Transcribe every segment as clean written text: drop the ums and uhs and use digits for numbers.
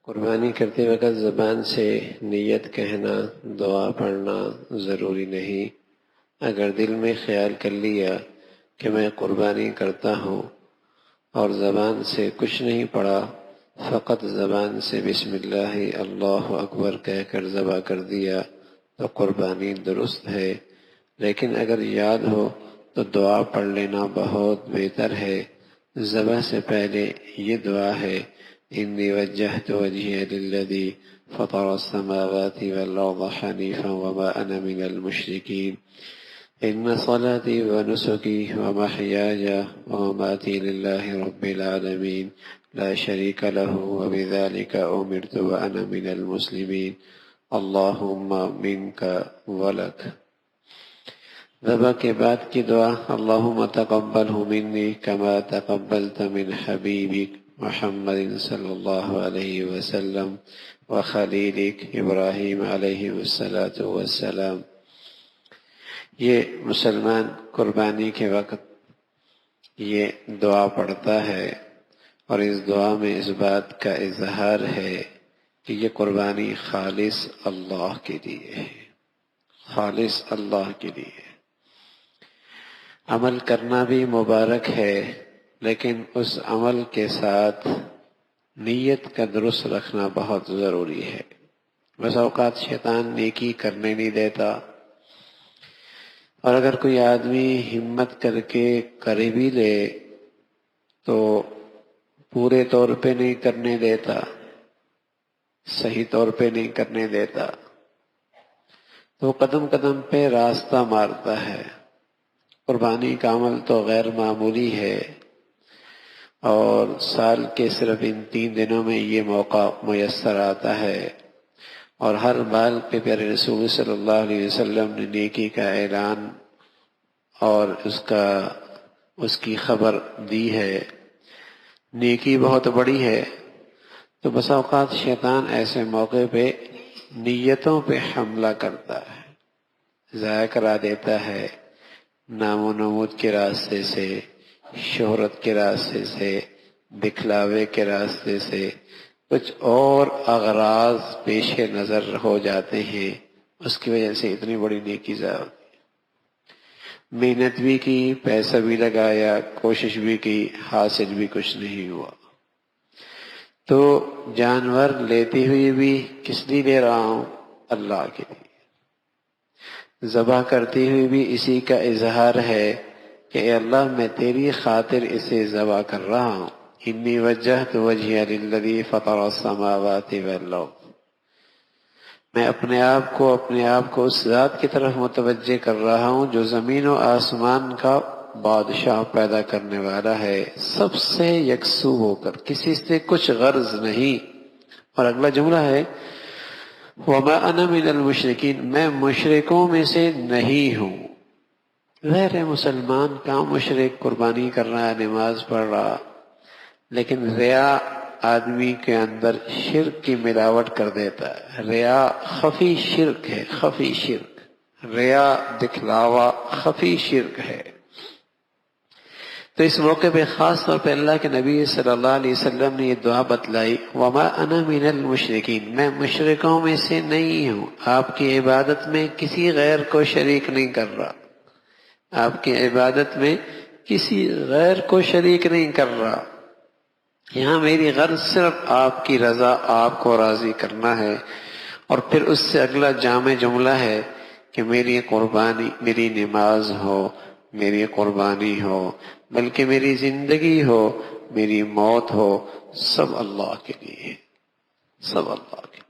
قربانی کرتے وقت زبان سے نیت کہنا، دعا پڑھنا ضروری نہیں۔ اگر دل میں خیال کر لیا کہ میں قربانی کرتا ہوں اور زبان سے کچھ نہیں پڑھا، فقط زبان سے بسم اللہ اللہ اکبر کہہ کر ذبح کر دیا تو قربانی درست ہے۔ لیکن اگر یاد ہو تو دعا پڑھ لینا بہت بہتر ہے۔ ذبح سے پہلے یہ دعا ہے: انی وجہت وجہی للذی فطر السماوات والارض حنیفا وما انا من المشرکین ان صلاتی ونسکی ومحیای ومماتی للہ رب العالمین لا شریک لہ وبذلک امرت وانا من المسلمین اللہم منک ولک۔ ذبح کے بعد کی دعا: اللہم تقبلہ منی کما تقبلت من حبیبک محمد صلی اللہ علیہ وسلم وخلیلک ابراہیم علیہ السلام۔ یہ مسلمان قربانی کے وقت یہ دعا پڑھتا ہے، اور اس دعا میں اس بات کا اظہار ہے کہ یہ قربانی خالص اللہ کے لیے ہے، خالص اللہ کے لیے۔ عمل کرنا بھی مبارک ہے، لیکن اس عمل کے ساتھ نیت کا درست رکھنا بہت ضروری ہے۔ بس اوقات شیطان نیکی کرنے نہیں دیتا، اور اگر کوئی آدمی ہمت کر کے کر بھی لے تو پورے طور پہ نہیں کرنے دیتا، صحیح طور پہ نہیں کرنے دیتا، تو قدم قدم پہ راستہ مارتا ہے۔ قربانی کا عمل تو غیر معمولی ہے، اور سال کے صرف ان 3 دنوں میں یہ موقع میسر آتا ہے، اور ہر بال پہ پیارے رسول صلی اللہ علیہ وسلم نے نیکی کا اعلان اور اس کی خبر دی ہے۔ نیکی بہت بڑی ہے، تو بس اوقات شیطان ایسے موقع پہ نیتوں پہ حملہ کرتا ہے، ضائع کرا دیتا ہے، نام و نمود کے راستے سے، شہرت کے راستے سے، دکھلاوے کے راستے سے، کچھ اور اغراض پیش نظر ہو جاتے ہیں، اس کی وجہ سے اتنی بڑی نیکی ضائع ہوتی ہے۔ محنت بھی کی، پیسہ بھی لگایا، کوشش بھی کی، حاصل بھی کچھ نہیں ہوا۔ تو جانور لیتے ہوئے بھی کس لیے لے رہا ہوں؟ اللہ کے لیے۔ ذبح کرتے ہوئے بھی اسی کا اظہار ہے کہ اے اللہ میں تیری خاطر اسے ذبح کر رہا ہوں۔ انی وجہت وجہی للذی فطر السماوات والارض، میں اپنے آپ کو اس ذات کی طرف متوجہ کر رہا ہوں جو زمین و آسمان کا بادشاہ پیدا کرنے والا ہے، سب سے یکسو ہو کر، کسی سے کچھ غرض نہیں۔ اور اگلا جملہ ہے وَمَا أَنَا مِنَ الْمُشْرِكِينَ، میں مشرکوں میں سے نہیں ہوں۔ غیر مسلمان کا مشرک قربانی کر رہا ہے، نماز پڑھ رہا، لیکن ریا آدمی کے اندر شرک کی ملاوٹ کر دیتا ہے۔ ریا خفی شرک ہے، خفی شرک، ریا دکھلاوا خفی شرک ہے۔ تو اس موقع پہ خاص طور پہ اللہ کے نبی صلی اللہ علیہ وسلم نے یہ دعا بتلائی: وَمَا أَنَا مِنَ الْمُشْرِكِينَ، میں مشرکوں میں سے نہیں ہوں، آپ کی عبادت میں کسی غیر کو شریک نہیں کر رہا، آپ کی عبادت میں کسی غیر کو شریک نہیں کر رہا، یہاں میری غرض صرف آپ کی رضا، آپ کو راضی کرنا ہے۔ اور پھر اس سے اگلا جامع جملہ ہے کہ میری قربانی، میری نماز ہو، میری قربانی ہو، بلکہ میری زندگی ہو، میری موت ہو، سب اللہ کے لیے، سب اللہ کے لیے،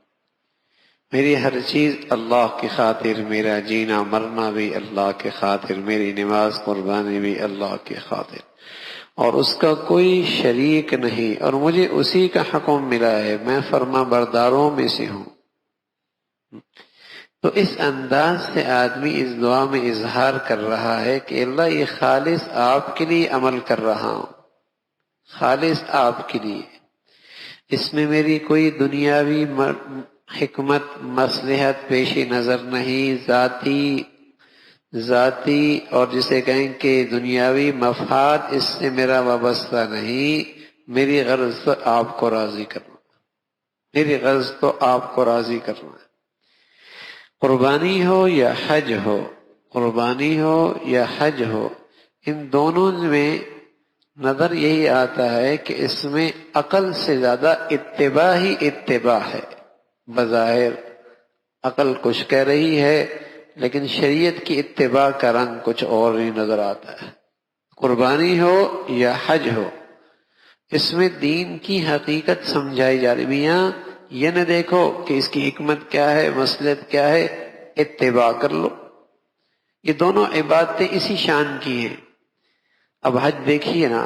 میری ہر چیز اللہ کی خاطر، میرا جینا مرنا بھی اللہ کی خاطر، میری نماز قربانی بھی اللہ کی خاطر، اور اس کا کوئی شریک نہیں، اور مجھے اسی کا حکم ملا ہے، میں فرما برداروں میں سے ہوں۔ تو اس انداز سے آدمی اس دعا میں اظہار کر رہا ہے کہ اللہ یہ خالص آپ کے لیے عمل کر رہا ہوں، خالص آپ کے لیے، اس میں میری کوئی دنیاوی حکمت مصلحت پیش نظر نہیں، ذاتی اور جسے کہیں کہ دنیاوی مفاد اس سے میرا وابستہ نہیں، میری غرض آپ کو راضی کرنا۔ میری غرض تو آپ کو راضی کرنا ہے. قربانی ہو یا حج ہو، قربانی ہو یا حج ہو، ان دونوں میں نظر یہی آتا ہے کہ اس میں عقل سے زیادہ اتباع ہی اتباع ہے. بظاہر عقل کچھ کہہ رہی ہے لیکن شریعت کی اتباع کا رنگ کچھ اور ہی نظر آتا ہے. قربانی ہو یا حج ہو، اس میں دین کی حقیقت سمجھائی جا رہی. میاں یہ نہ دیکھو کہ اس کی حکمت کیا ہے، مصلحت کیا ہے، اتباع کر لو. یہ دونوں عبادتیں اسی شان کی ہیں. اب حج دیکھیے نا،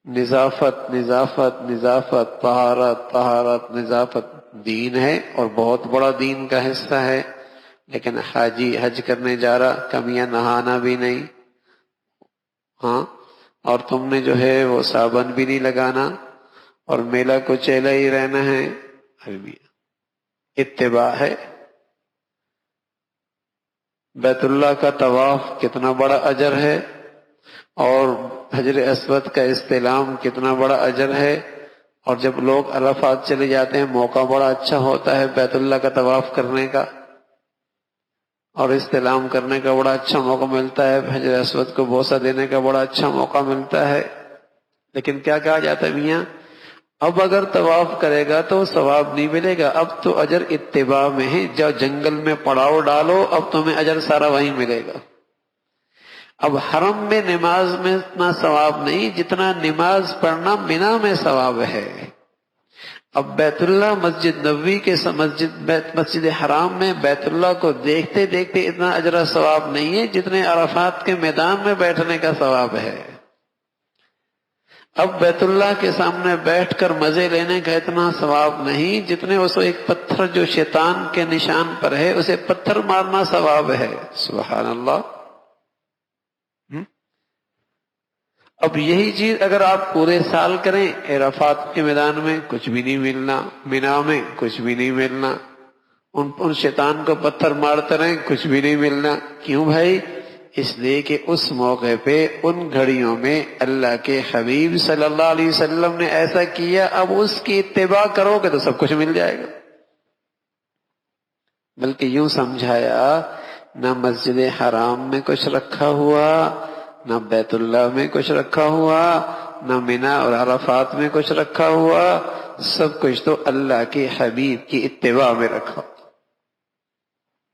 نظافت نظافت نظافت، طہارت طہارت نظافت، دین ہے اور بہت بڑا دین کا حصہ ہے. لیکن حاجی حج کرنے جا رہا، کمیاں نہانا بھی نہیں، ہاں، اور تم نے جو ہے وہ صابن بھی نہیں لگانا اور میلہ کو چیلا ہی رہنا ہے. اتباع ہے. بیت اللہ کا طواف کتنا بڑا اجر ہے، اور حجر اسود کا استلام کتنا بڑا اجر ہے. اور جب لوگ عرفات چلے جاتے ہیں، موقع بڑا اچھا ہوتا ہے بیت اللہ کا طواف کرنے کا اور استلام کرنے کا بڑا اچھا موقع ملتا ہے، حجر اسود کو بوسہ دینے کا بڑا اچھا موقع ملتا ہے. لیکن کیا کہا جاتا ہے میاں، اب اگر طواف کرے گا تو ثواب نہیں ملے گا، اب تو اجر اتباع میں ہے. جاؤ جنگل میں پڑاؤ ڈالو، اب تمہیں اجر سارا وہیں ملے گا. اب حرم میں نماز میں اتنا ثواب نہیں جتنا نماز پڑھنا مینا میں ثواب ہے. اب بیت اللہ مسجد نبوی کے مسجد حرام میں بیت اللہ کو دیکھتے دیکھتے اتنا اجر ثواب نہیں ہے جتنے عرفات کے میدان میں بیٹھنے کا ثواب ہے. اب بیت اللہ کے سامنے بیٹھ کر مزے لینے کا اتنا ثواب نہیں جتنے اس ایک پتھر جو شیطان کے نشان پر ہے اسے پتھر مارنا ثواب ہے. سبحان اللہ. اب یہی چیز اگر آپ پورے سال کریں، عرفات کے میدان میں کچھ بھی نہیں ملنا، مینا میں کچھ بھی نہیں ملنا، ان شیطان کو پتھر مارتے رہیں کچھ بھی نہیں ملنا. کیوں بھائی؟ اس لیے کہ اس موقع پہ ان گھڑیوں میں اللہ کے حبیب صلی اللہ علیہ وسلم نے ایسا کیا. اب اس کی اتباع کرو گے تو سب کچھ مل جائے گا. بلکہ یوں سمجھایا، نہ مسجد حرام میں کچھ رکھا ہوا، نہ بیت اللہ میں کچھ رکھا ہوا، نہ مینا اور عرفات میں کچھ رکھا ہوا، سب کچھ تو اللہ کے حبیب کی اتباع میں رکھا.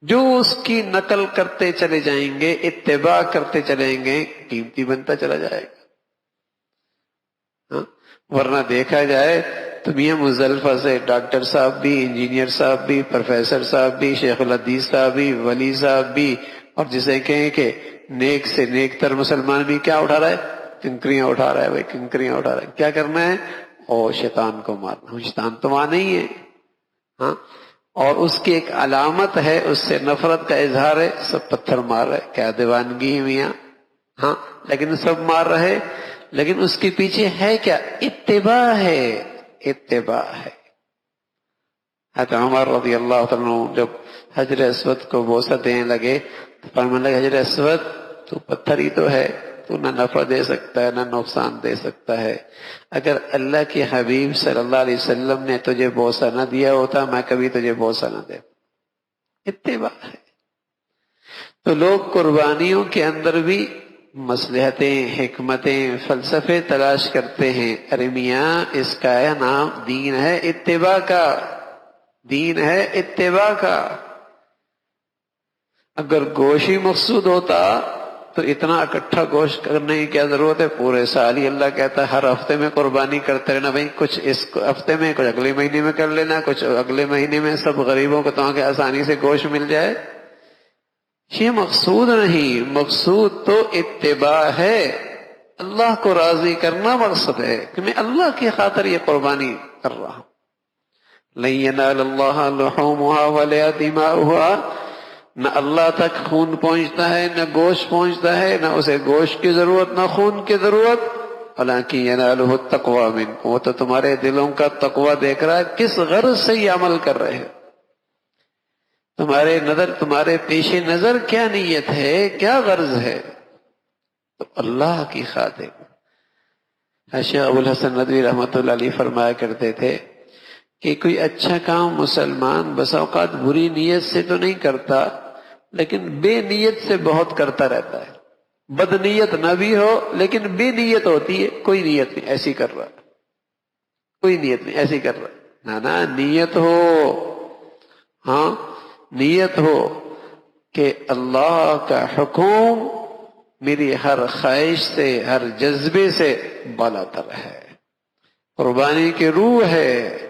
جو اس کی نقل کرتے چلے جائیں گے، اتباع کرتے چلیں گے، قیمتی بنتا چلا جائے گا. ورنہ دیکھا جائے تو میاں مزدلفہ سے ڈاکٹر صاحب بھی، انجینئر صاحب بھی، پروفیسر صاحب بھی، شیخ الحدیث صاحب بھی، ولی صاحب بھی، اور جسے کہیں کہ نیک سے نیک تر مسلمان بھی کیا اٹھا رہا ہے؟ کنکریاں اٹھا رہا ہے. بھائی کنکریاں اٹھا رہا ہے، کیا کرنا ہے؟ اور شیطان کو مارنا. شیطان تو وہاں نہیں ہے، ہاں، اور اس کی ایک علامت ہے، اس سے نفرت کا اظہار ہے. سب پتھر مار رہے، کیا دیوانگی ہے میاں، ہاں، لیکن سب مار رہے. لیکن اس کے پیچھے ہے کیا؟ اتباع ہے، اتباع ہے. حضرت عمر رضی اللہ عنہ جب حجر اسود کو بوسہ دینے لگے تو فرمانے لگے، حجر اسود تو پتھر ہی تو ہے، تو نہ نفع دے سکتا ہے نہ نقصان دے سکتا ہے. اگر اللہ کے حبیب صلی اللہ علیہ وسلم نے تجھے بوسہ نہ دیا ہوتا میں کبھی تجھے بوسہ نہ دے. اتباع ہے. تو لوگ قربانیوں کے اندر بھی مصلحتیں، حکمتیں، فلسفے تلاش کرتے ہیں. ارے میاں اس کا نام دین ہے اتباع کا، دین ہے اتباع کا. اگر گوشت ہی مقصود ہوتا تو اتنا اکٹھا گوشت کرنے کی کیا ضرورت ہے؟ پورے سال ہی اللہ کہتا ہے ہر ہفتے میں قربانی کرتے رہنا. بھائی کچھ اس ہفتے میں، کچھ اگلے مہینے میں کر لینا، کچھ اگلے مہینے میں، سب غریبوں کو تو کہ آسانی سے گوشت مل جائے. یہ مقصود نہیں. مقصود تو اتباع ہے، اللہ کو راضی کرنا مقصد ہے کہ میں اللہ کی خاطر یہ قربانی کر رہا ہوں. لن ينال اللہ لحومها ولا دماؤها. نہ اللہ تک خون پہنچتا ہے، نہ گوشت پہنچتا ہے، نہ اسے گوشت کی ضرورت نہ خون کی ضرورت. ولكن يناله التقوى منكم. وہ تو تمہارے دلوں کا تقوی دیکھ رہا ہے، کس غرض سے یہ عمل کر رہے ہیں، تمہارے پیش نظر کیا نیت ہے، کیا غرض ہے. تو اللہ کی خاطر. شیخ ابو الحسن ندوی رحمۃ اللہ علیہ فرمایا کرتے تھے کہ کوئی اچھا کام مسلمان بس اوقات بری نیت سے تو نہیں کرتا، لیکن بے نیت سے بہت کرتا رہتا ہے۔ بد نیت نہ بھی ہو لیکن بے نیت ہوتی ہے، کوئی نیت نہیں ایسی کر رہا، کوئی نیت نہیں ایسی کر رہا، نہ نیت ہو، ہاں نیت ہو کہ اللہ کا حکم میری ہر خواہش سے، ہر جذبے سے بالا تر ہے۔ قربانی کی روح ہے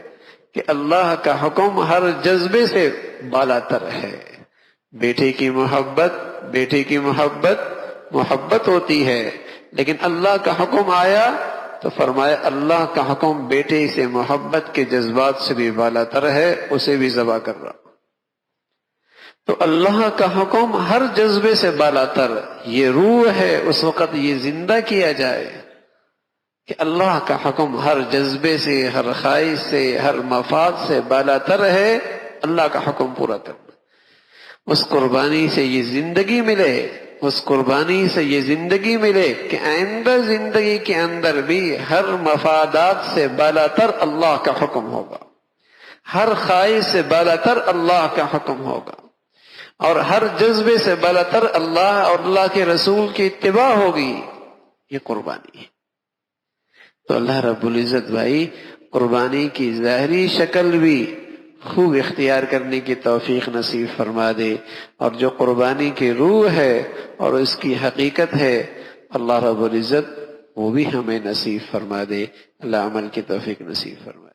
کہ اللہ کا حکم ہر جذبے سے بالا تر ہے۔ بیٹے کی محبت، بیٹے کی محبت ہوتی ہے، لیکن اللہ کا حکم آیا تو فرمایا اللہ کا حکم بیٹے سے محبت کے جذبات سے بھی بالا تر ہے، اسے بھی ذبح کر رہا۔ تو اللہ کا حکم ہر جذبے سے بالا تر، یہ روح ہے، اس وقت یہ زندہ کیا جائے کہ اللہ کا حکم ہر جذبے سے، ہر خواہش سے، ہر مفاد سے بالا تر ہے، اللہ کا حکم پورا کرنا۔ اس قربانی سے یہ زندگی ملے، اس قربانی سے یہ زندگی ملے کہ آئندہ زندگی کے اندر بھی ہر مفادات سے بالا تر اللہ کا حکم ہوگا، ہر خواہش سے بالا تر اللہ کا حکم ہوگا، اور ہر جذبے سے بالا تر اللہ اور اللہ کے رسول کی اتباع ہوگی۔ یہ قربانی ہے۔ تو اللہ رب العزت بھائی قربانی کی ظاہری شکل بھی خوب اختیار کرنے کی توفیق نصیب فرما دے، اور جو قربانی کی روح ہے اور اس کی حقیقت ہے اللہ رب العزت وہ بھی ہمیں نصیب فرما دے۔ اللہ عمل کی توفیق نصیب فرما دے۔